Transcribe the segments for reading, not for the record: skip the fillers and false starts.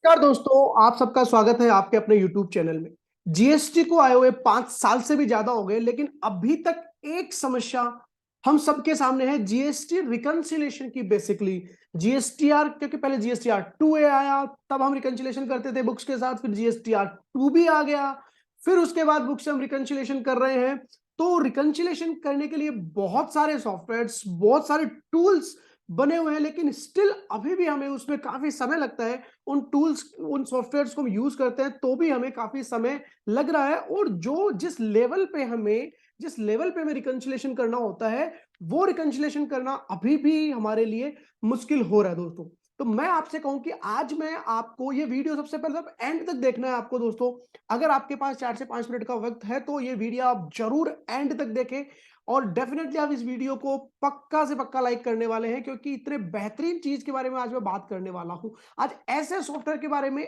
नमस्कार दोस्तों, आप सबका स्वागत है आपके अपने YouTube चैनल में। जीएसटी को आए हुए 5 साल से भी ज्यादा हो गए, लेकिन अभी तक एक समस्या हम सबके सामने है, जीएसटी रिकंसिलेशन की। बेसिकली जीएसटीआर, क्योंकि पहले जीएसटीआर 2A आया, तब हम रिकंसिलेशन करते थे बुक्स के साथ, फिर जीएसटीआर 2 भी आ गया, फिर उसके बाद बुक्स से हम रिकंसिलेशन कर रहे हैं। तो रिकंसिलेशन करने के लिए बहुत सारे सॉफ्टवेयर्स, बहुत सारे टूल्स बने हुए हैं, लेकिन स्टिल अभी भी हमें उसमें काफी समय लगता है। उन टूल्स, उन सॉफ्टवेयर्स को हम यूज करते हैं तो भी हमें काफी समय लग रहा है, और जो जिस लेवल पे हमें रिकंसिलेशन करना होता है, वो रिकंसिलेशन करना अभी भी हमारे लिए मुश्किल हो रहा है दोस्तों। तो मैं आपसे कहूं कि आज मैं आपको ये वीडियो सबसे पहले तो एंड तक देखना है आपको दोस्तों। अगर आपके पास 4 से 5 मिनट का वक्त है तो ये वीडियो आप जरूर एंड तक देखें, और डेफिनेटली आप इस वीडियो को पक्का से पक्का लाइक करने वाले हैं, क्योंकि इतने बेहतरीन चीज के बारे में आज मैं बात करने वाला हूं। आज ऐसे सॉफ्टवेयर के बारे में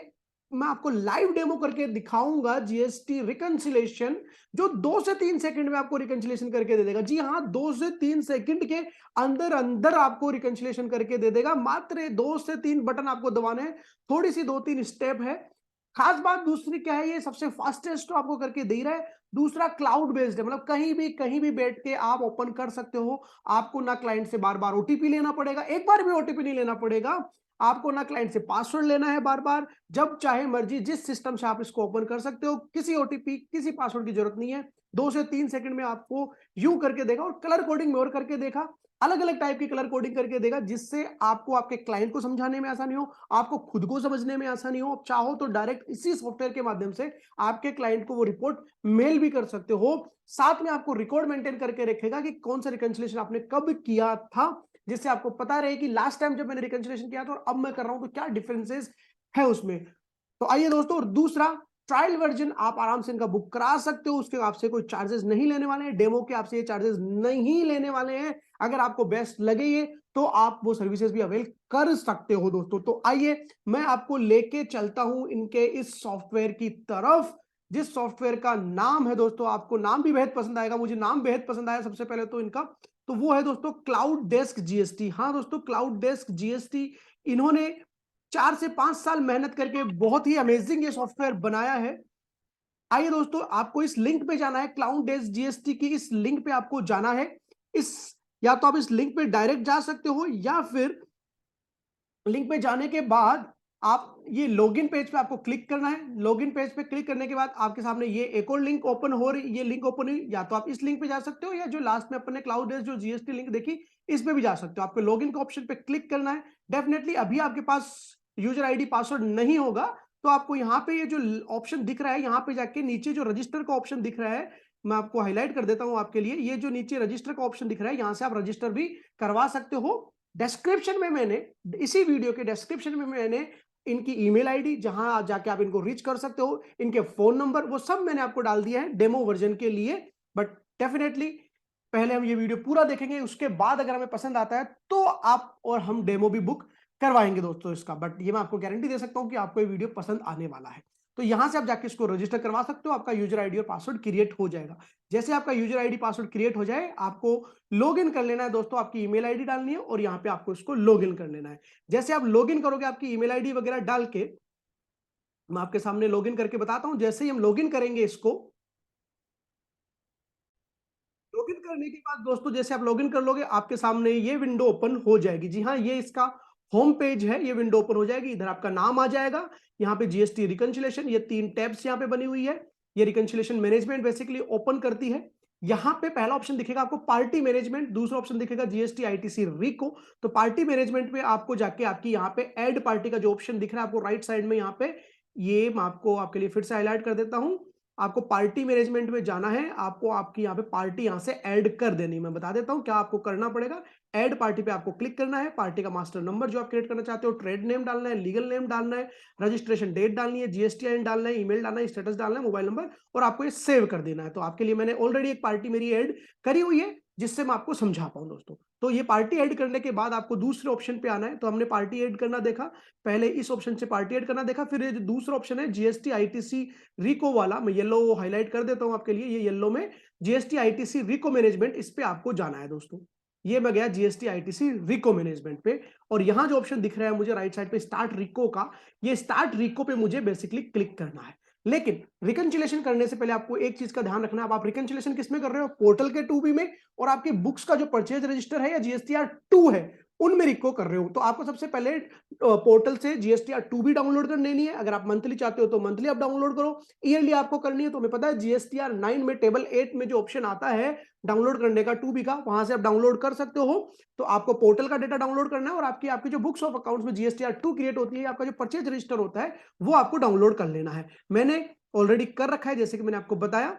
मैं आपको लाइव डेमो करके दिखाऊंगा, जीएसटी रिकंसिलेशन, जो 2 से 3 सेकंड में आपको रिकंसिलेशन करके दे देगा। जी हाँ, 2 से 3 सेकंड के अंदर अंदर आपको रिकंसिलेशन करके दे देगा। मात्र 2 से 3 बटन आपको दबाने हैं, थोड़ी सी 2-3 स्टेप है। खास बात दूसरी क्या है, ये सबसे फास्टेस्ट तो आपको करके दे रहा है। दूसरा क्लाउड बेस्ड है, मतलब कहीं भी बैठ के आप ओपन कर सकते हो। आपको ना क्लाइंट से बार बार ओटीपी लेना पड़ेगा, एक बार भी ओटीपी नहीं लेना पड़ेगा। आपको ना क्लाइंट से पासवर्ड लेना है बार बार, जब चाहे मर्जी जिस सिस्टम से आप इसको ओपन कर सकते हो। किसी ओटीपी, किसी पासवर्ड की जरूरत नहीं है। 2 से 3 सेकंड में आपको यूं करके देगा, और कलर कोडिंग में और करके देखा, अलग अलग टाइप की कलर कोडिंग करके देगा, जिससे आपको आपके क्लाइंट को समझाने में आसानी हो, आपको खुद को समझने में आसानी हो। आप चाहो तो डायरेक्ट इसी सॉफ्टवेयर के माध्यम से आपके क्लाइंट को वो रिपोर्ट मेल भी कर सकते हो। साथ में आपको रिकॉर्ड मेंटेन करके रखेगा कि कौन सा रिकंसिलेशन आपने कब किया था, जिससे आपको पता रहे कि लास्ट टाइम जब मैंने रिकंसिलेशन किया था और अब मैं कर रहा हूं तो क्या डिफरेंसेस है उसमें। तो आइए दोस्तों, और दूसरा, ट्रायल वर्जन आप आराम से इनका बुक करा सकते हो, उसके आपसे कोई चार्जेस नहीं लेने वाले हैं, डेमो के आपसे ये चार्जेस नहीं लेने वाले हैं। अगर आपको बेस्ट लगे ये, तो आप वो सर्विसेज भी अवेल कर सकते हो दोस्तों। तो आइए मैं आपको लेके चलता हूं इनके इस सॉफ्टवेयर की तरफ, जिस सॉफ्टवेयर का नाम है दोस्तों, आपको नाम भी बेहद पसंद आएगा, मुझे नाम बेहद पसंद आया सबसे पहले तो इनका। तो वो है दोस्तों क्लाउड डेस्क जीएसटी। हाँ दोस्तों, क्लाउड डेस्क जीएसटी। इन्होंने 4 से 5 साल मेहनत करके बहुत ही अमेजिंग ये सॉफ्टवेयर बनाया है। आइए दोस्तों, आपको इस लिंक पे जाना है, क्लाउड डेस्क जीएसटी की इस लिंक पे आपको जाना है। इस या तो आप इस लिंक पे डायरेक्ट जा सकते हो, या फिर लिंक पे जाने के बाद आप ये लॉगिन पेज पे आपको क्लिक करना है। लॉगिन पेज पे क्लिक करने के बाद आपके सामने ये एक और लिंक ओपन हो रही, ये लिंक ओपन हुई, या तो आप इस लिंक पे जा सकते हो, या जो लास्ट में अपने क्लाउड डेस्क जो जीएसटी लिंक देखी, इस पे भी जा सकते हो। आपको लॉगिन के ऑप्शन पे क्लिक करना है। डेफिनेटली अभी आपके पास यूजर आईडी पासवर्ड नहीं होगा, तो आपको यहाँ पे ये जो ऑप्शन दिख रहा है, यहाँ पे जाके नीचे जो रजिस्टर का ऑप्शन दिख रहा है, मैं आपको हाईलाइट कर देता हूं आपके लिए। ये जो नीचे रजिस्टर का ऑप्शन दिख रहा है, यहां से आप रजिस्टर भी करवा सकते हो। डिस्क्रिप्शन में मैंने, इसी वीडियो के डिस्क्रिप्शन में मैंने इनकी ईमेल आईडी, जहां जाके आप इनको रीच कर सकते हो, इनके फोन नंबर, वो सब मैंने आपको डाल दिया है डेमो वर्जन के लिए। बट डेफिनेटली पहले हम ये वीडियो पूरा देखेंगे, उसके बाद अगर हमें पसंद आता है तो आप और हम डेमो भी बुक करवाएंगे दोस्तों इसका। बट ये मैं आपको गारंटी दे सकता हूं कि आपको ये वीडियो पसंद आने वाला है। तो यहां से आप जाके इसको रजिस्टर करवा सकते हो, आपका यूजर आईडी और पासवर्ड क्रिएट हो जाएगा। जैसे आपका यूजर आईडी पासवर्ड क्रिएट हो जाए, आपको लॉग इन कर लेना है दोस्तों। आपकी ईमेल आईडी डालनी है और यहाँ पे आपको इसको लॉग इन कर लेना है। जैसे आप लॉग इन करोगे, आपकी ईमेल आईडी वगैरह डाल के, मैं आपके सामने लॉग इन करके बताता हूं। जैसे ही हम लॉग इन करेंगे इसको, लॉगिन करने के बाद दोस्तों, जैसे आप लॉगिन कर लोगे, आपके सामने ये विंडो ओपन हो जाएगी। जी हाँ, ये इसका होम पेज है, ये विंडो ओपन हो जाएगी। इधर आपका नाम आ जाएगा, यहाँ पे जीएसटी रिकंसिलेशन, ये 3 टैब्स यहाँ पे बनी हुई है। ये रिकंसिलेशन मैनेजमेंट बेसिकली ओपन करती है। यहाँ पे पहला ऑप्शन दिखेगा आपको पार्टी मैनेजमेंट, दूसरा ऑप्शन दिखेगा जीएसटी आईटीसी रिको। तो पार्टी मैनेजमेंट में आपको जाके आपकी यहाँ पे ऐड पार्टी का जो ऑप्शन दिख रहा है आपको राइट साइड में, यहाँ पे, ये मैं आपको आपके लिए फिर से हाईलाइट कर देता हूं। आपको पार्टी मैनेजमेंट में जाना है, आपको आपकी यहाँ पे पार्टी यहाँ से ऐड कर देनी। मैं बता देता हूँ क्या आपको करना पड़ेगा। ऐड पार्टी पे आपको क्लिक करना है। पार्टी का मास्टर नंबर जो आप क्रिएट करना चाहते हो, ट्रेड नेम डालना है, लीगल नेम डालना है, रजिस्ट्रेशन डेट डालनी है, जीएसटीआईएन डालना है, ईमेल डालना है, स्टेटस डालना है, मोबाइल नंबर, और आपको ये सेव कर देना है। तो आपके लिए मैंने ऑलरेडी एक पार्टी मेरी ऐड करी हुई है, जिससे मैं आपको समझा पाऊं दोस्तों। तो ये पार्टी ऐड करने के बाद आपको दूसरे ऑप्शन पे आना है। तो हमने पार्टी ऐड करना देखा, पहले इस ऑप्शन से पार्टी ऐड करना देखा, फिर ये जो दूसरा ऑप्शन है जीएसटी आईटीसी रिको वाला, मैं येलो हाईलाइट कर देता हूं आपके लिए, ये येलो में जीएसटी आईटीसी रिको मैनेजमेंट, इस पे आपको जाना है दोस्तों। ये मैं गया जीएसटी आईटीसी रिको मैनेजमेंट पे, और यहां जो ऑप्शन दिख रहा है मुझे राइट साइड पे स्टार्ट रिको का, ये स्टार्ट रिको पे मुझे बेसिकली क्लिक करना है। लेकिन रिकंसिलिएशन करने से पहले आपको एक चीज का ध्यान रखना है, आप रिकंसिलिएशन किसमें कर रहे हो, पोर्टल के 2B में, और आपकी बुक्स का जो परचेज रजिस्टर है या जीएसटीआर 2 है उनमें रिको कर रहे हो। तो आपको सबसे पहले पोर्टल से जीएसटीआर 2B डाउनलोड कर लेनी है। अगर आप मंथली चाहते हो तो मंथली आप डाउनलोड करो, ईयरली आपको करनी है तो हमें पता है जीएसटीआर 9 में टेबल 8 में जो ऑप्शन आता है डाउनलोड करने का 2B का, वहां से आप डाउनलोड कर सकते हो। तो आपको पोर्टल का डेटा डाउनलोड करना है और आपकी आपकी जो बुक्स ऑफ अकाउंट्स में जीएसटीआर 2 क्रिएट होती है, आपका जो परचेज रजिस्टर होता है वो आपको डाउनलोड कर लेना है। मैंने ऑलरेडी कर रखा है, जैसे कि मैंने आपको बताया,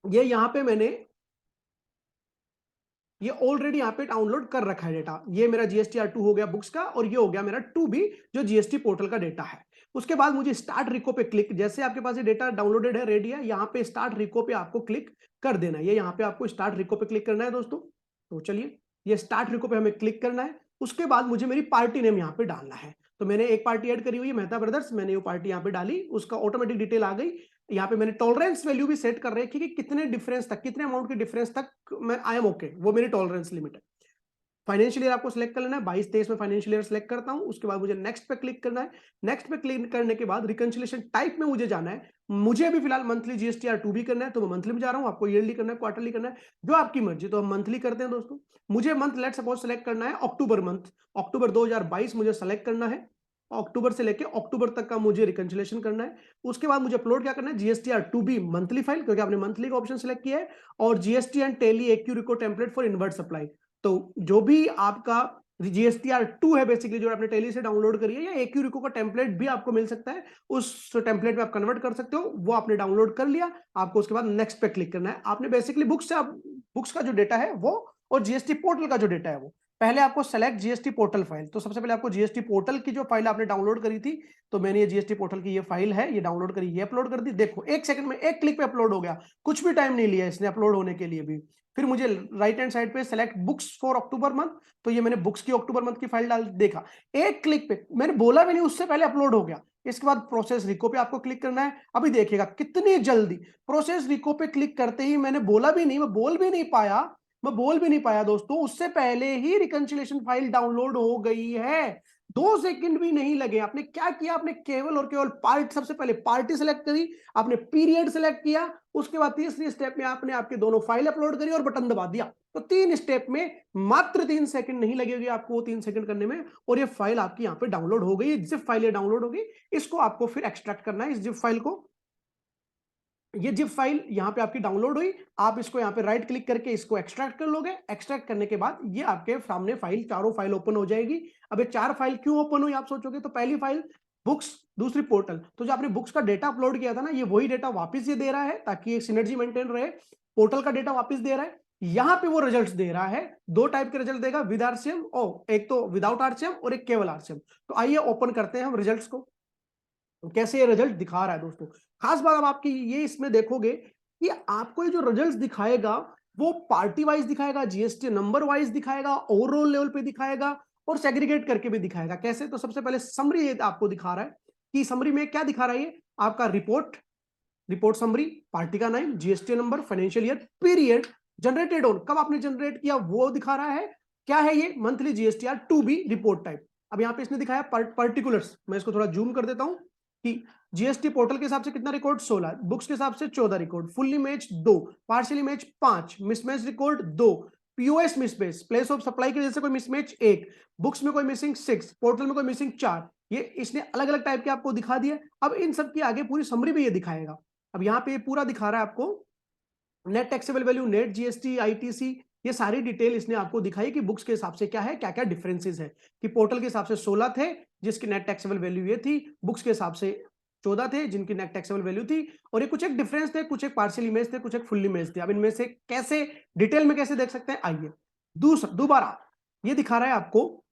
ये यहां पे मैंने ये ऑलरेडी यहाँ पे डाउनलोड कर रखा है डेटा। ये मेरा जीएसटीआर 2 हो गया बुक्स का, और ये हो गया मेरा 2B जो जीएसटी पोर्टल का डेटा है। उसके बाद मुझे स्टार्ट रिको पे क्लिक, जैसे आपके पास ये डेटा डाउनलोडेड है, रेडी है, यहाँ पे स्टार्ट रिको पे आपको क्लिक कर देना है। ये यहाँ पे आपको स्टार्ट रिको पे क्लिक करना है दोस्तों। तो चलिए, ये स्टार्ट रिको पे हमें क्लिक करना है। उसके बाद मुझे मेरी पार्टी नेम यहाँ पे डालना है। तो मैंने एक पार्टी ऐड करी हुई है, मेहता ब्रदर्स, मैंने वो पार्टी यहाँ पे डाली, उसका ऑटोमेटिक डिटेल आ गई। यहाँ पे मैंने टॉलरेंस वैल्यू भी सेट कर रखी कि कितने डिफरेंस तक, कितने अमाउंट के डिफरेंस तक मैं आई एम ओके, वो मेरी टॉलरेंस लिमिट है। फाइनेंशियल ईयर आपको सिलेक्ट कर लेना है, 22-23 में फाइनेंशियल ईयर सिलेक्ट करता हूं। उसके बाद मुझे नेक्स्ट पे क्लिक करना है। नेक्स्ट पे क्लिक करने के बाद रिकंसिलिएशन टाइप में मुझे जाना है। मुझे अभी फिलहाल मंथली जीएसटीआर 2B करना है, तो मैं मंथली में जा रहा हूं। आपको ईयरली करना है, क्वार्टरली करना है, जो आपकी मर्जी। तो हम मंथली करते हैं दोस्तों। मुझे मंथ लेट सपोज सेलेक्ट करना है अक्टूबर मंथ, अक्टूबर 2022 मुझे सेलेक्ट करना है। अक्टूबर से लेके अक्टूबर तक का मुझे रिकंसिलिएशन करना है। उसके बाद मुझे अपलोड क्या करना है, जीएसटीआर 2B मंथली फाइल, क्योंकि आपने मंथली का ऑप्शन सेलेक्ट किया है, और जीएसटी एंड टेली एक्यू reco template for inward supply. तो जो भी आपका जीएसटीआर 2 है बेसिकली, जो आपने टेली से डाउनलोड करी है, या एक्यू रिको का टेम्पलेट भी आपको मिल सकता है, उस टेम्पलेट में आप कन्वर्ट कर सकते हो। वो आपने डाउनलोड कर लिया, आपको उसके बाद नेक्स्ट पे क्लिक करना है। आपने बेसिकली बुक्स से आप बुक्स का जो डेटा है वो, और जीएसटी पोर्टल का जो डेटा है वो, पहले आपको सेलेक्ट जीएसटी पोर्टल फाइल। तो सबसे पहले आपको जीएसटी पोर्टल की जो फाइल आपने डाउनलोड करी थी, तो मैंने ये जीएसटी पोर्टल की ये फाइल है, ये डाउनलोड करी, ये अपलोड कर दी। देखो 1 सेकंड में, 1 क्लिक पे अपलोड हो गया, कुछ भी टाइम नहीं लिया इसने अपलोड होने के लिए भी। फिर मुझे राइट हैंड साइड पे select books for October month, तो ये मैंने बुक्स की अक्टूबर मंथ की फाइल डाल, देखा 1 क्लिक पे, मैंने बोला भी नहीं उससे पहले अपलोड हो गया। इसके बाद प्रोसेस रिको पे आपको क्लिक करना है। अभी देखिएगा कितनी जल्दी, प्रोसेस रिको पे क्लिक करते ही, मैंने बोला भी नहीं, मैं बोल भी नहीं पाया दोस्तों, उससे पहले ही रिकंसिलिएशन फाइल डाउनलोड हो गई है। 2 सेकंड भी नहीं लगे। आपने क्या किया, आपने केवल और केवल पार्ट, सबसे पहले पार्टी सेलेक्ट करी, आपने पीरियड सेलेक्ट किया, उसके बाद तीसरी स्टेप में आपने आपके दोनों फाइल अपलोड करी और बटन दबा दिया। तो 3 स्टेप में मात्र 3 सेकंड नहीं लगेगी आपको, वो 3 सेकंड करने में, और ये फाइल आपकी यहाँ पे डाउनलोड हो गई, जिप फाइल ये डाउनलोड होगी। इसको आपको फिर एक्सट्रैक्ट करना है, इस जिप फाइल को। ये जिप फाइल यहाँ पे आपकी डाउनलोड हुई, आप इसको यहाँ पे राइट क्लिक करके इसको एक्सट्रैक्ट कर लोगे। एक्सट्रैक्ट करने के बाद ये आपके सामने फाइल, चारों फाइल ओपन हो जाएगी। अब ये 4 फाइल क्यों ओपन हुई आप सोचोगे, तो पहली फाइल बुक्स, दूसरी पोर्टल। तो जो आपने बुक्स का डेटा अपलोड किया था ना, ये वही डेटा वापस ये दे रहा है, ताकि एक सिनर्जी मेंटेन रहे। पोर्टल का डेटा वापस दे रहा है, यहाँ पे वो रिजल्ट्स दे रहा है। 2 टाइप के रिजल्ट देगा, विद आरसीएम, और एक तो विदाउट आरसीएम और एक केवल आरसीएम। तो आइए ओपन करते हैं हम रिजल्ट्स को, कैसे ये रिजल्ट दिखा रहा है दोस्तों। खास बात अब आपकी ये इसमें देखोगे कि आपको ये जो रिजल्ट्स दिखाएगा वो पार्टी वाइज दिखाएगा, जीएसटी नंबर वाइज दिखाएगा, ओवरऑल लेवल पे दिखाएगा, और सेग्रीगेट करके भी दिखाएगा। कैसे, तो सबसे पहले समरी आपको दिखा रहा है कि समरी में क्या दिखा रहा है, ये आपका रिपोर्ट समरी, पार्टी का नाम, GST number, financial year, period, generated on, कब आपने जनरेट किया वो दिखा रहा है। क्या है ये, monthly GSTR 2B report type. अब यहाँ पे इसने दिखाया पर्टिकुलर्स, मैं इसको थोड़ा जूम कर देता हूं कि जीएसटी पोर्टल के हिसाब से कितना रिकॉर्ड, 16, बुक्स के हिसाब से 14 record, fully match 2, partially match 5, mismatch record 2, POS mismatch, place of supply की वजह से कोई मिसमैच 1, बुक्स में कोई मिसिंग 6, पोर्टल में कोई मिसिंग 4। ये इसने अलग अलग टाइप के आपको दिखा दिए। अब इन सब की आगे पूरी समरी भी ये दिखाएगा। अब यहाँ पे पूरा दिखा रहा है आपको net taxable value, net GST, ITC, ये सारी डिटेल इसने आपको दिखाई कि बुक्स के हिसाब से क्या है, क्या क्या डिफरेंसेस है। कि पोर्टल के हिसाब से 16 थे जिसकी नेट टैक्सेबल वैल्यू ये थी, बुक्स के हिसाब से 14 थे जिनकी नेट टैक्सेबल वैल्यू थी, और ये कुछ एक डिफरेंस थे, कुछ एक पार्शियल इमेज थे, कुछ एक फुल इमेज थे। अब इनमें से कैसे डिटेल में कैसे देख सकते हैं, आइए दोबारा ये दिखा रहा है आपको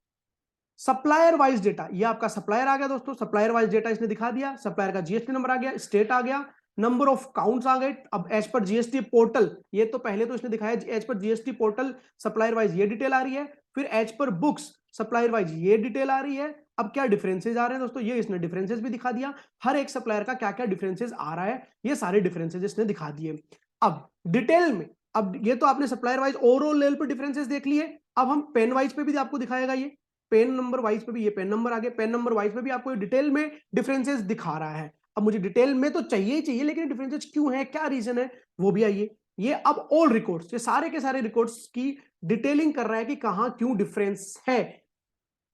सप्लायर वाइज डेटा। ये आपका सप्लायर आ गया दोस्तों, सप्लायर वाइज डेटा इसने दिखा दिया। सप्लायर का जीएसटी नंबर आ गया, स्टेट आ गया, नंबर ऑफ काउंट्स आ गए। अब एज पर जीएसटी पोर्टल, ये तो पहले तो इसने दिखाया as per GST portal supplier wise ये डिटेल आ रही है, फिर as per books supplier wise ये डिटेल आ रही है। अब क्या डिफरेंसेस आ रहे हैं दोस्तों, ये इसने डिफरेंसेस भी दिखा दिया, हर एक सप्लायर का क्या क्या डिफरेंसेस आ रहा है, ये सारे डिफरेंसेस इसने दिखा दिए। अब डिटेल में अब ये तो आपने सप्लायर वाइज ओवरऑल लेवल पे डिफरेंसेस देख लिए। अब हम पेन वाइज पे भी आपको दिखाएगा, ये पेन नंबर वाइज पे भी, ये पेन नंबर आगे, पेन नंबर वाइज पे भी आपको डिटेल में डिफरेंसेस दिखा रहा है। अब मुझे डिटेल में तो चाहिए ही चाहिए, लेकिन डिफरेंसेस क्यों है, क्या रीजन है, वो भी आइए। ये अब ऑल रिकॉर्ड्स, ये सारे के सारे रिकॉर्ड्स की डिटेलिंग कर रहा है कि कहां क्यों डिफरेंस है।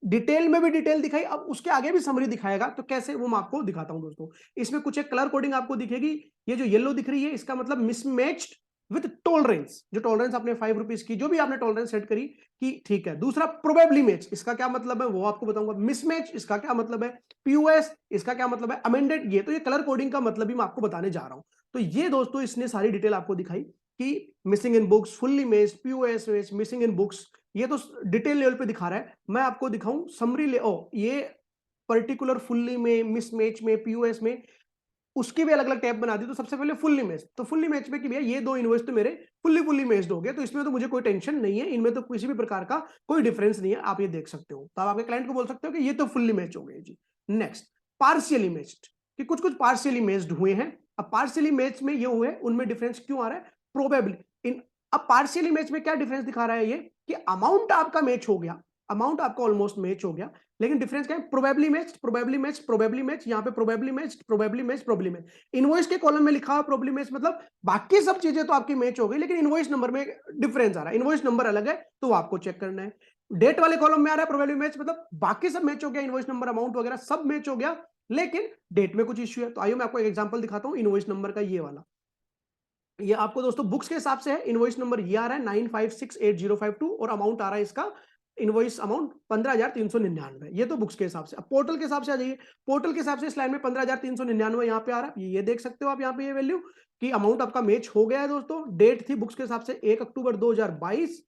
डिटेल में भी डिटेल दिखाई, अब उसके आगे भी समरी दिखाएगा, तो कैसे वो मैं आपको दिखाता हूं दोस्तों। इसमें कुछ एक कलर कोडिंग आपको दिखेगी, ये जो येलो दिख रही है इसका मतलब मिसमैच्ड विद टॉलरेंस, जो टॉलरेंस आपने 5 रुपीज की जो भी आपने टॉलरेंस सेट करी कि ठीक है। दूसरा प्रोबेबली मैच, इसका क्या मतलब है वो आपको बताऊंगा। मिसमैच इसका क्या मतलब है, पीओएस इसका क्या मतलब है, अमेंडेड, ये तो ये कलर कोडिंग का मतलब ही मैं आपको बताने जा रहा हूं। तो ये दोस्तों इसने सारी डिटेल आपको दिखाई कि missing in books, fully matched, POS match, missing in books, ये तो डिटेल लेवल पे दिखा रहा है। मैं आपको दिखाऊं समरी ले, ओ ये पर्टिकुलर फुल्ली में, मिसमैच में, पीओएस में, उसकी भी अलग अलग टैब बना दी। तो सबसे पहले फुल्ली मैच, तो फुल्ली मैच में कि भैया ये दो इनवॉइस तो मेरे फुल्ली मैच्ड हो गए, तो इसमें तो मुझे कोई टेंशन नहीं है, इनमें तो किसी भी प्रकार का कोई डिफरेंस नहीं है, आप ये देख सकते हो। तो आप आपके क्लाइंट को बोल सकते हो कि ये तो फुल्ली मैच हो गए जी। नेक्स्ट पार्शियली मैच्ड, कि कुछ कुछ पार्शियली मैच्ड हुए हैं। अब पार्शियली मैच में ये हुए, उनमें डिफरेंस क्यों आ रहा है, प्रोबेबली इन। अब पार्शियली मैच में क्या डिफरेंस दिखा रहा है ये, कि अमाउंट आपका मैच हो गया, अमाउंट आपका ऑलमोस्ट मैच हो गया, लेकिन डिफरेंस क्या है, probably match, probably match, probably match, यहां पे probably match, probably match, probably match. Invoice के कॉलम में लिखा हुआ प्रोबेबली मैच, मतलब बाकी सब चीजें तो आपकी मैच हो गई, लेकिन इनवॉइस नंबर में डिफरेंस आ रहा है, इनवॉइस नंबर अलग है, तो वो आपको चेक करना है। डेट वाले कॉलम में आ रहा है प्रोबेबली मैच, मतलब बाकी सब मैच हो गया, इनवॉइस नंबर, अमाउंट वगैरह सब मैच हो गया, लेकिन डेट में कुछ इश्यू है। तो आइए मैं आपको एक एग्जांपल दिखाता हूं इनवॉइस नंबर का, ये वाला। ये आपको दोस्तों बुक्स के हिसाब से है, इनवॉइस नंबर ये आ रहा है 9568052 और अमाउंट आ रहा है इसका, इनवॉइस अमाउंट 15,399। ये तो बुक्स के हिसाब से। अब पोर्टल के हिसाब से आ जाइए, पोर्टल के हिसाब से इस लाइन में 15,399 यहां पे आ रहा है, ये देख सकते हो आप यहां पे ये वैल्यू कि अमाउंट आपका मैच हो गया है दोस्तों। डेट थी बुक्स के हिसाब से 1 अक्टूबर 2022,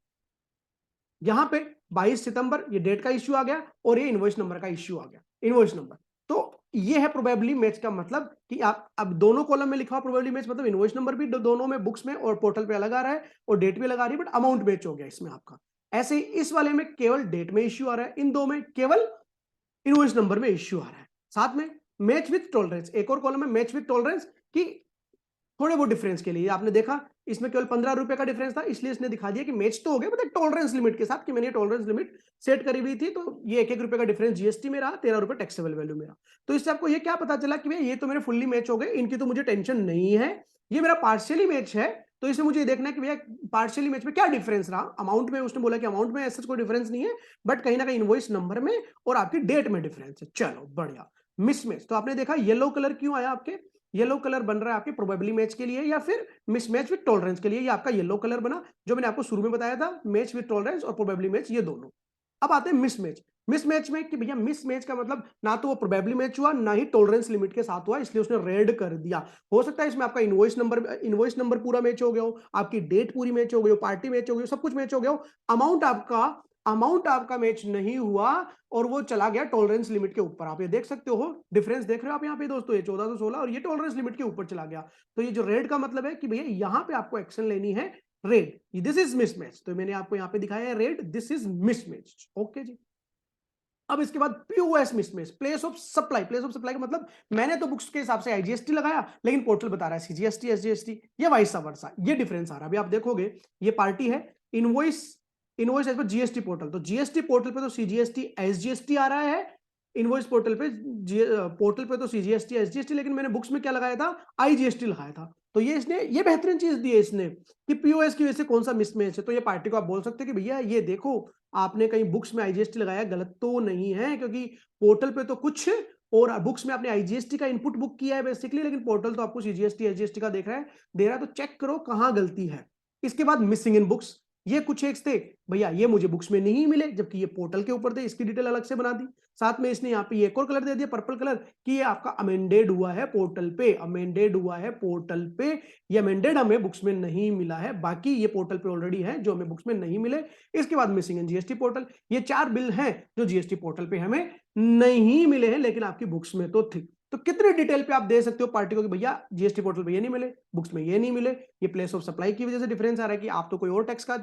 यहां पे 22 सितंबर ये डेट का इश्यू आ गया और ये इनवॉइस नंबर का इश्यू आ गया, इनवॉइस नंबर। तो ये है प्रोबेबली मैच का मतलब कि आप अब दोनों कॉलम में लिखा हुआ प्रोबेबली मैच, मतलब इनवॉइस नंबर भी दोनों में, बुक्स में और पोर्टल पे अलग आ रहा है और डेट भी लगा रही है, बट अमाउंट मैच हो गया इसमें आपका। ऐसे ही इस वाले में केवल डेट में इश्यू आ रहा है, इन दो में केवल इनवॉइस नंबर में इश्यू आ रहा है। साथ में मैच विथ टॉलरेंस, एक और कॉलम में मैच विथ टॉलरेंस, कि थोड़े बहुत डिफरेंस के लिए आपने देखा इसमें केवल 15 रुपए का डिफरेंस था, इसलिए इसने दिखा दिया कि मैच तो हो गया, मतलब टॉलरेंस लिमिट के साथ, कि मैंने टॉलरेंस लिमिट सेट करी हुई थी, तो ये 1-1 रुपए का डिफरेंस जीएसटी में रहा, 13 रुपए टैक्सेबल वैल्यू मेरा। तो इससे आपको ये क्या पता चला कि भैया ये तो मेरे फुल्ली मैच हो गए, इनकी तो मुझे टेंशन नहीं है, ये मेरा पार्शियली मैच है। तो इसमें मुझे देखना है कि भैया पार्शियली मैच में क्या डिफरेंस रहा। अमाउंट में उसने बोला कि अमाउंट में ऐसा कोई डिफरेंस नहीं है, बट कहीं ना कहीं इनवॉइस नंबर में और आपकी डेट में डिफरेंस है। चलो बढ़िया। मिसमैच, तो आपने देखा येलो कलर क्यों आया, आपके येलो कलर बन रहा है आपके प्रोबेबली मैच के लिए या फिर मिसमैच विद टॉलरेंस के लिए, ये आपका येलो कलर बना, जो मैंने आपको शुरू में बताया था, मैच विद टॉलरेंस और प्रोबेबली मैच, ये दोनों। अब आते हैं मिसमैच। मिसमैच में कि भैया मिसमैच का मतलब ना तो वो प्रोबेबली मैच हुआ, ना ही टॉलरेंस लिमिट के साथ हुआ, इसलिए उसने रेड कर दिया। हो सकता है इसमें आपका इनवॉइस नंबर पूरा मैच हो गया हो, आपकी डेट पूरी मैच हो गई हो, पार्टी मैच हो गई हो, सब कुछ मैच हो गया हो, अमाउंट आपका मैच नहीं हुआ और वो चला गया टॉलरेंस लिमिट के ऊपर। आप ये देख सकते हो, डिफरेंस देख रहे हो आप यहाँ पे दोस्तों, ये 1416 और ये टॉलरेंस लिमिट के ऊपर चला गया। तो ये जो रेड का मतलब है कि भैया यहाँ पे आपको एक्शन लेनी है रेड, दिस इज मिसमैच। तो मैंने आपको यहाँ पे दिखाया है red, this is mismatch. Okay जी। अब इसके बाद POS mismatch, place of supply. Place of supply का मतलब मैंने तो बुक्स के हिसाब से आईजीएसटी लगाया, लेकिन पोर्टल बता रहा है सीजीएसटी, एसजीएसटी, या वाइस वर्सा, ये डिफरेंस आ रहा है। अभी आप देखोगे ये पार्टी है invoice, invoice as per GST portal, तो जीएसटी पोर्टल पे तो सीजीएसटी एसजीएसटी आ रहा है, इनवॉइस पोर्टल पे पोर्टल पे तो सीजीएसटी एसजीएसटी, लेकिन मैंने बुक्स में क्या लगाया था, आईजीएसटी लगाया था। तो ये इसने ये बेहतरीन चीज दी है इसने कि पीओएस की वजह से कौन सा मिसमैच है। तो ये पार्टी को आप बोल सकते हैं कि भैया ये देखो आपने कहीं बुक्स में आईजीएसटी लगाया, गलत तो नहीं है, क्योंकि पोर्टल पे तो कुछ और बुक्स में आपने आईजीएसटी का इनपुट बुक किया है बेसिकली, लेकिन पोर्टल तो आपको सीजीएसटी एसजीएसटी का देख रहा है, दे रहा है, तो चेक करो कहां गलती है। इसके बाद मिसिंग इन बुक्स, ये कुछ एक थे भैया, ये मुझे बुक्स में नहीं मिले, जबकि ये पोर्टल के ऊपर थे, इसकी डिटेल अलग से बना दी। साथ में इसने यहाँ पे एक और कलर दे दिया, पर्पल कलर, कि ये आपका अमेंडेड हुआ है पोर्टल पे, अमेंडेड हुआ है पोर्टल पे, ये अमेंडेड हमें बुक्स में नहीं मिला है, बाकी ये पोर्टल पे ऑलरेडी है जो हमें बुक्स में नहीं मिले। इसके बाद मिसिंग इन जीएसटी पोर्टल, ये 4 बिल हैं जो जीएसटी पोर्टल पे हमें नहीं मिले हैं, लेकिन आपकी बुक्स में तो थी। तो कितने डिटेल पे आप दे सकते हो पार्टी को कि भैया जीएसटी पोर्टल पे ये नहीं मिले, बुक्स में ये नहीं मिले, ये प्लेस ऑफ सप्लाई की वजह से डिफरेंस आ रहा है कि आप तो कोई और टैक्स का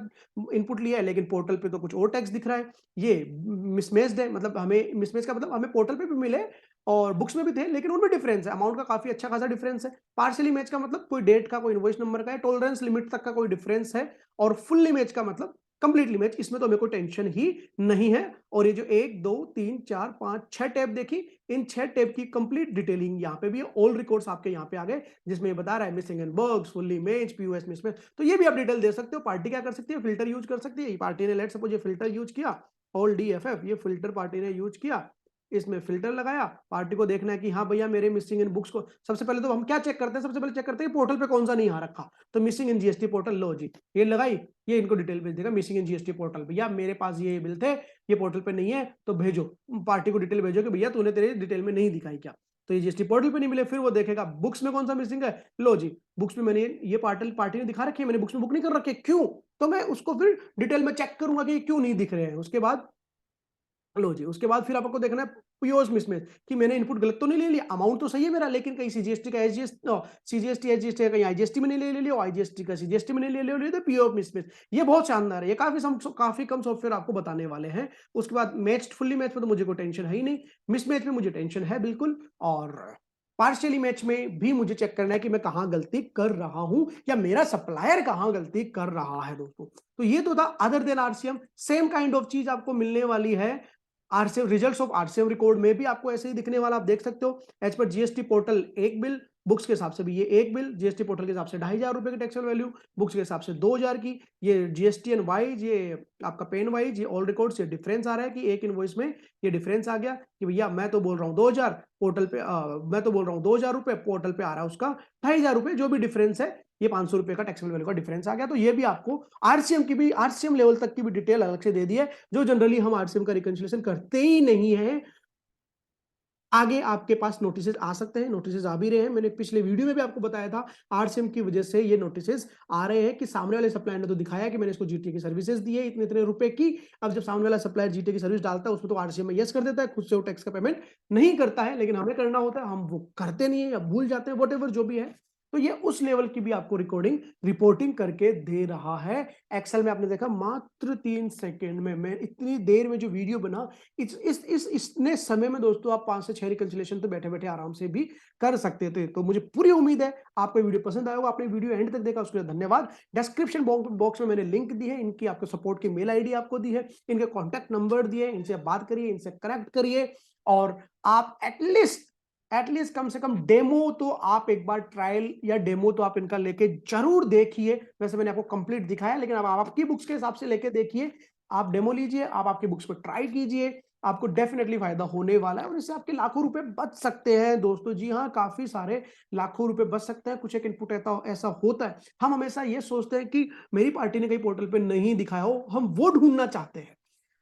इनपुट लिया है, लेकिन पोर्टल पे तो कुछ और टैक्स दिख रहा है, ये मिसमैच्ड है, मतलब हमें मिसमैच का मतलब हमें पोर्टल पे भी मिले और बुक्स में भी थे, लेकिन उनमें डिफरेंस है, अमाउंट का काफी अच्छा खासा डिफरेंस है। पार्शियली मैच का मतलब कोई डेट का, कोई इनवॉइस नंबर का है, टॉलरेंस लिमिट तक का कोई डिफरेंस है, और फुल्ली मैच का मतलब कंप्लीटली मैच, इसमें तो मेरे को टेंशन ही नहीं है। और ये जो 1 2 3 4 5 6 टैब देखी, इन 6 टैब की कंप्लीट डिटेलिंग यहाँ पे भी है, ऑल रिकॉर्ड्स आपके यहाँ पे आ गए, जिसमें ये बता रहा है missing and bugs, fully match, POS mismatch, तो ये भी आप डिटेल दे सकते हो। पार्टी क्या कर सकती है, फिल्टर यूज कर सकती है। पार्टी ने लेट सपोज ये फिल्टर यूज किया, ऑल डीएफएफ, ये फिल्टर पार्टी ने यूज किया, इसमें फिल्टर लगाया, पार्टी को देखना है कि हाँ भैया मेरे मिसिंग इन बुक्स को, सबसे पहले तो हम क्या चेक करते हैं, सबसे पहले चेक करते हैं पोर्टल पे कौन सा नहीं आ रखा, तो मिसिंग इन जीएसटी पोर्टल, लो जी ये लगाई, ये इनको डिटेल भेज देगा मिसिंग इन जीएसटी पोर्टल, भैया मेरे पास ये बिल थे, ये पोर्टल पे नहीं है, तो भेजो, पार्टी को डिटेल भेजो कि भैया तूने तेरे डिटेल में नहीं दिखाई क्या, तो ये जीएसटी पोर्टल पे नहीं मिले, फिर वो देखेगा बुक्स में कौन सा मिसिंग है, लो जी बुक्स में मैंने ये पार्टी ने दिखा रखी है, मैंने बुक्स में बुक नहीं कर रखी, क्यों, तो मैं उसको फिर डिटेल में चेक करूंगा कि क्यों नहीं दिख रहे हैं। उसके बाद लो जी, उसके बाद फिर आपको देखना है पीओएस मिसमैच, कि मैंने इनपुट गलत तो नहीं ले लिया, अमाउंट तो सही है मेरा, लेकिन कहीं सीजीएसटी का सीजीएसटी एसजीएसटी का कहीं आईजीएसटी में नहीं ले लिया, आईजीएसटी का सीजीएसटी में नहीं ले लिया, तो पीओएस मिसमैच, ये बहुत शानदार है, ये काफी कम सॉफ्टवेयर आपको बताने वाले हैं। उसके बाद मैच्ड, फुल्ली मैच में तो मुझे कोई टेंशन है ही नहीं, मिसमैच में मुझे टेंशन है बिल्कुल, और पार्शियली मैच में भी मुझे चेक करना है कि मैं कहां गलती कर रहा हूं, या मेरा सप्लायर कहां गलती कर रहा है दोस्तों। तो ये तो था other than RCM, same kind of चीज आपको मिलने वाली है RCM, results of RCM record में भी आपको ऐसे ही दिखने वाला, आप देख सकते हो एज पर जीएसटी पोर्टल एक बिल, बुक्स के हिसाब से भी ये एक बिल, जीएसटी पोर्टल के हिसाब से 2500 रुपए की टैक्सेबल वैल्यू, बुक्स के हिसाब से 2000 की, ये जीएसटी एंड वाइज, ये आपका पेन वाइज, ये ऑल रिकॉर्ड्स, ये डिफरेंस आ रहा है कि एक इनवॉइस में ये डिफरेंस आ गया कि भैया मैं तो बोल रहा हूँ 2000 पोर्टल पे, मैं तो बोल रहा हूँ 2000 रुपए, पोर्टल पे आ रहा है उसका 2500 रुपए, जो भी डिफरेंस है ये 500 रुपए का टैक्सेबल वैल्यू का डिफरेंस आ गया। तो ये भी आपको आरसीएम की भी, आरसीएम लेवल तक की भी डिटेल अलग से दे दी है, जो जनरली हम आरसीएम का रिकंसिलिएशन करते ही नहीं है। आगे आपके पास नोटिसेस आ सकते हैं, नोटिसेस आ भी रहे हैं, मैंने पिछले वीडियो में भी आपको बताया था आरसीएम की वजह से ये नोटिसेस आ रहे हैं कि सामने वाले सप्लायर ने तो दिखाया कि मैंने इसको जीटीए की सर्विसेज दी है इतने इतने रुपए की, अब जब सामने वाला सप्लायर जीटीए की सर्विस डालता है उसमें तो आरसीएम में यस कर देता है, खुद से वो टैक्स का पेमेंट नहीं करता है, लेकिन हमें करना होता है, हम वो करते नहीं है या भूल जाते हैं, वट जो भी है। तो ये उस लेवल की भी आपको रिपोर्टिंग करके दे रहा है। एक्सेल में आपने देखा मात्र 3 सेकंड में, मैं इतनी देर में जो वीडियो बना, इतने समय में दोस्तों आप 5 से 6 रिकंसिलिएशन तो बैठे बैठे आराम से भी कर सकते थे। तो मुझे पूरी उम्मीद है आपको वीडियो पसंद आया होगा, आपने वीडियो एंड तक देखा उसके लिए धन्यवाद। डिस्क्रिप्शन बॉक्स में मैंने लिंक दी है, इनकी आपको सपोर्ट की मेल आईडी आपको दी है, इनके कॉन्टैक्ट नंबर दिए, इनसे बात करिए, इनसे कनेक्ट करिए, और आप एटलीस्ट कम से कम डेमो तो आप एक बार ट्रायल या डेमो तो आप इनका लेके जरूर देखिए। वैसे मैंने आपको कंप्लीट दिखाया, लेकिन अब आप आपकी बुक्स के हिसाब से लेके देखिए, आप डेमो लीजिए, आप आपकी बुक्स को ट्राई कीजिए, आपको डेफिनेटली फायदा होने वाला है, और इससे आपके लाखों रुपए बच सकते हैं दोस्तों। जी हाँ, काफी सारे लाखों रुपए बच सकते हैं। कुछ एक इनपुट ऐसा होता है, हम हमेशा ये सोचते हैं कि मेरी पार्टी ने कहीं पोर्टल पे नहीं दिखाया हो, हम वो ढूंढना चाहते हैं।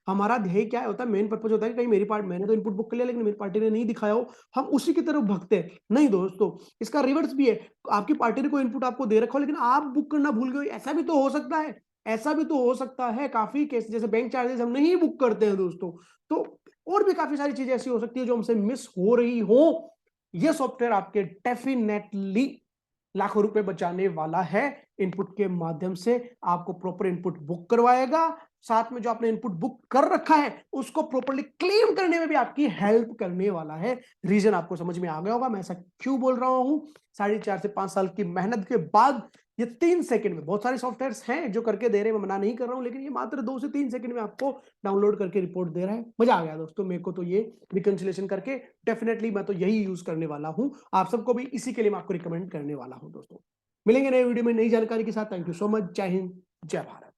हमारा ध्येय क्या होता है, मेन पर्पज होता है कि कहीं मेरी पार्टी, मैंने तो इनपुट बुक कर लिया लेकिन मेरी पार्टी ने नहीं दिखाया हो, हम उसी की तरफ भगते हैं। नहीं दोस्तों, इसका रिवर्स भी है, आपकी पार्टी ने कोई इनपुट आपको दे रखा हो लेकिन आप बुक करना भूल गए, ऐसा भी तो हो सकता है, ऐसा भी तो हो सकता है। काफी केस, जैसे बैंक चार्जेस हम नहीं बुक करते हैं दोस्तों, तो और भी काफी सारी चीजें ऐसी हो सकती है जो हमसे मिस हो रही हो। ये सॉफ्टवेयर आपके डेफिनेटली लाखों रुपए बचाने वाला है। इनपुट के माध्यम से आपको प्रॉपर इनपुट बुक करवाएगा, साथ में जो आपने इनपुट बुक कर रखा है उसको प्रॉपर्ली क्लेम करने में भी आपकी हेल्प करने वाला है। रीजन आपको समझ में आ गया होगा मैं ऐसा क्यों बोल रहा हूं। 4.5 से 5 साल की मेहनत के बाद ये 3 सेकंड में, बहुत सारे सॉफ्टवेयर्स हैं जो करके दे रहे हैं, मैं मना नहीं कर रहा हूं, लेकिन ये मात्र 2 से 3 सेकंड में आपको डाउनलोड करके रिपोर्ट दे रहा है। मजा आ गया दोस्तों मेरे को तो ये रिकंसिलिएशन करके, डेफिनेटली मैं तो यही यूज करने वाला हूं, आप सबको भी इसी के लिए मैं आपको रिकमेंड करने वाला हूं दोस्तों। मिलेंगे नए वीडियो में नई जानकारी के साथ। Thank you so much. जय हिंद, जय भारत।